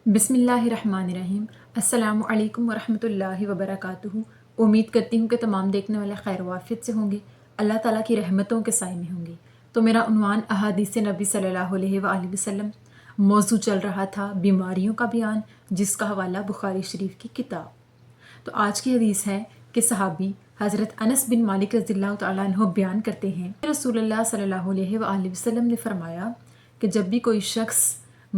बिस्मिल्लाहिर्रहमानिर्रहीम। अस्सलामु अलैकुम वरहमतुल्लाहि वबरकातुहू। उम्मीद करती हूँ कि तमाम देखने वाले खैर वाफियत से होंगे, अल्लाह ताला की रहमतों के साए में होंगे। तो मेरा उन्वान अहादीस नबी सल्लल्लाहु अलैहि वसल्लम मौजू चल रहा था बीमारियों का बयान, जिसका हवाला बुखारी शरीफ की किताब। तो आज की हदीस है कि सहाबी हज़रत अनस बिन मालिक रज़ियल्लाहु तआला अन्हु बयान करते हैं कि रसूलुल्लाह सल्लल्लाहु अलैहि वसल्लम ने फरमाया कि जब भी कोई शख्स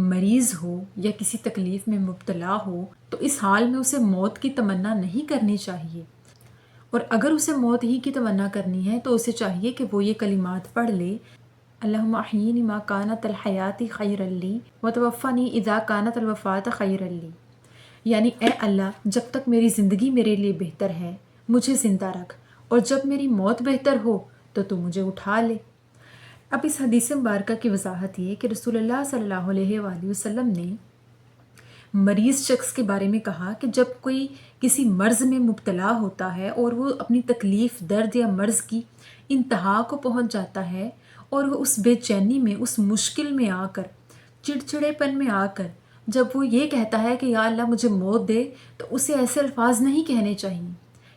मरीज़ हो या किसी तकलीफ़ में मुब्तला हो तो इस हाल में उसे मौत की तमन्ना नहीं करनी चाहिए, और अगर उसे मौत ही की तमन्ना करनी है तो उसे चाहिए कि वो ये कलिमात पढ़ ले, अल्लाहुम्मा अहयिनी मा कानत अल हयाती खैरन ली व तवफ़्फ़नी इज़ा कानत अल वफ़ात खैरन ली। यानी ए अल्लाह, जब तक मेरी ज़िंदगी मेरे लिए बेहतर है मुझे ज़िंदा रख, और जब मेरी मौत बेहतर हो तो तू मुझे उठा ले। अब इस हदीस मुबारक की वजाहत ये कि रसूलुल्लाह सल्लल्लाहु अलैहि वसल्लम ने मरीज़ शख्स के बारे में कहा कि जब कोई किसी मर्ज़ में मुब्तला होता है और वो अपनी तकलीफ़, दर्द या मर्ज़ की इंतहा को पहुंच जाता है, और वो उस बेचैनी में, उस मुश्किल में आकर, चिड़चिड़ेपन में आकर जब वो ये कहता है कि या अल्लाह मुझे मौत दे, तो उसे ऐसे अल्फाज नहीं कहने चाहिए,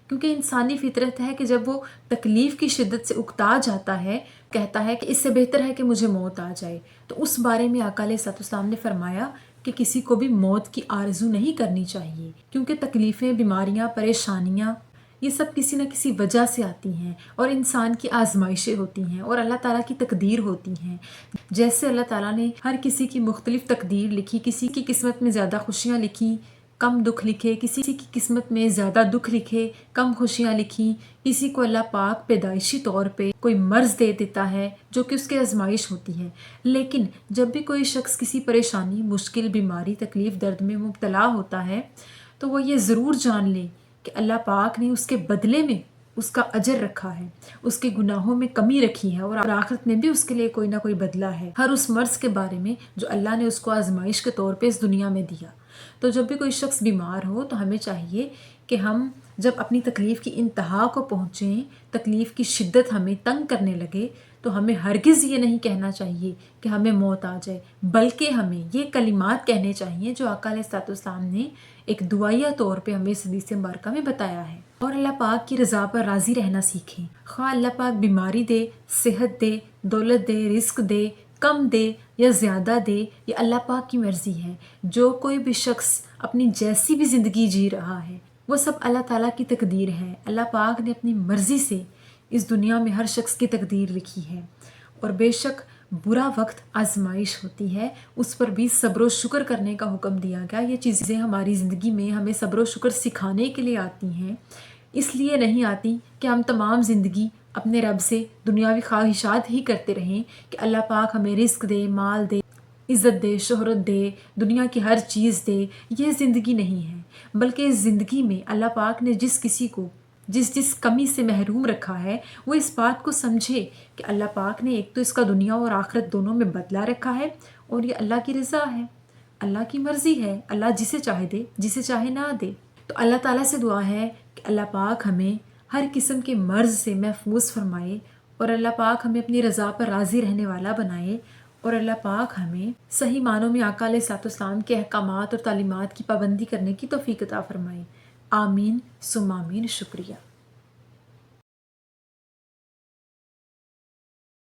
क्योंकि इंसानी फितरत है कि जब वो तकलीफ़ की शिद्दत से उकता जाता है, कहता है कि इससे बेहतर है कि मुझे मौत आ जाए। तो उस बारे में आका अलैहिस्सलाम ने फरमाया कि किसी को भी मौत की आरज़ू नहीं करनी चाहिए, क्योंकि तकलीफ़ें, बीमारियां, परेशानियां ये सब किसी न किसी वजह से आती हैं, और इंसान की आजमाइशें होती हैं और अल्लाह ताला की तकदीर होती हैं। जैसे अल्लाह ताला ने हर किसी की मुख्तलिफ तकदीर लिखी, किसी की किस्मत में ज़्यादा खुशियाँ लिखी, कम दुख लिखे, किसी की किस्मत में ज़्यादा दुख लिखे, कम खुशियाँ लिखी, किसी को अल्लाह पाक पैदाइशी तौर पे कोई मर्ज़ दे देता है जो कि उसकी आजमाइश होती है। लेकिन जब भी कोई शख्स किसी परेशानी, मुश्किल, बीमारी, तकलीफ़, दर्द में मुब्तला होता है तो वो ये ज़रूर जान ले कि अल्लाह पाक ने उसके बदले में उसका अजर रखा है, उसके गुनाहों में कमी रखी है, और आखिरत में भी उसके लिए कोई ना कोई बदला है हर उस मर्ज़ के बारे में जो अल्लाह ने उसको आजमाइश के तौर पे इस दुनिया में दिया। तो जब भी कोई शख्स बीमार हो तो हमें चाहिए कि हम जब अपनी तकलीफ़ की इंतहा को पहुँचें, तकलीफ़ की शिद्दत हमें तंग करने लगे, तो हमें हरगिज़ ये नहीं कहना चाहिए कि हमें मौत आ जाए, बल्कि हमें ये कलिमात कहने चाहिए जो आका अलैहिस्सलाम ने एक दुआया तौर पे हमें इस हदीस मुबारक में बताया है। और अल्लाह पाक की रज़ा पर राज़ी रहना सीखें। ख़्वाह अल्लाह पाक बीमारी दे, सेहत दे, दौलत दे, रिस्क दे, कम दे या ज़्यादा दे, ये अल्लाह पाक की मर्ज़ी है। जो कोई भी शख्स अपनी जैसी भी ज़िंदगी जी रहा है वो सब अल्लाह ताला की तकदीर है। अल्लाह पाक ने अपनी मर्ज़ी से इस दुनिया में हर शख्स की तकदीर लिखी है, और बेशक बुरा वक्त आजमाइश होती है, उस पर भी सब्र व शुक्र करने का हुक्म दिया गया। ये चीज़ें हमारी ज़िंदगी में हमें सब्र व शुक्र सिखाने के लिए आती हैं, इसलिए नहीं आती कि हम तमाम ज़िंदगी अपने रब से दुनियावी ख्वाहिशात ही करते रहें कि अल्लाह पाक हमें रिस्क दे, माल दे, इज़्ज़त दे, शोहरत दे, दुनिया की हर चीज़ दे। ये ज़िंदगी नहीं है, बल्कि इस ज़िंदगी में अल्लाह पाक ने जिस किसी को जिस जिस कमी से महरूम रखा है वो इस बात को समझे कि अल्लाह पाक ने एक तो इसका दुनिया और आखिरत दोनों में बदला रखा है, और ये अल्लाह की रज़ा है, अल्लाह की मर्ज़ी है। अल्लाह जिसे चाहे दे, जिसे चाहे ना दे। तो अल्लाह ताला से दुआ है कि अल्लाह पाक हमें हर किस्म के मर्ज़ से महफूज फरमाए, और अल्लाह पाक हमें अपनी रज़ा पर राज़ी रहने वाला बनाए, और अल्लाह पाक हमें सही मानों में आका अलैहिस्सलाम के अहकामात और तालीमात की पाबंदी करने की तौफीक अता फरमाए। आमीन सुम्मा आमीन। शुक्रिया।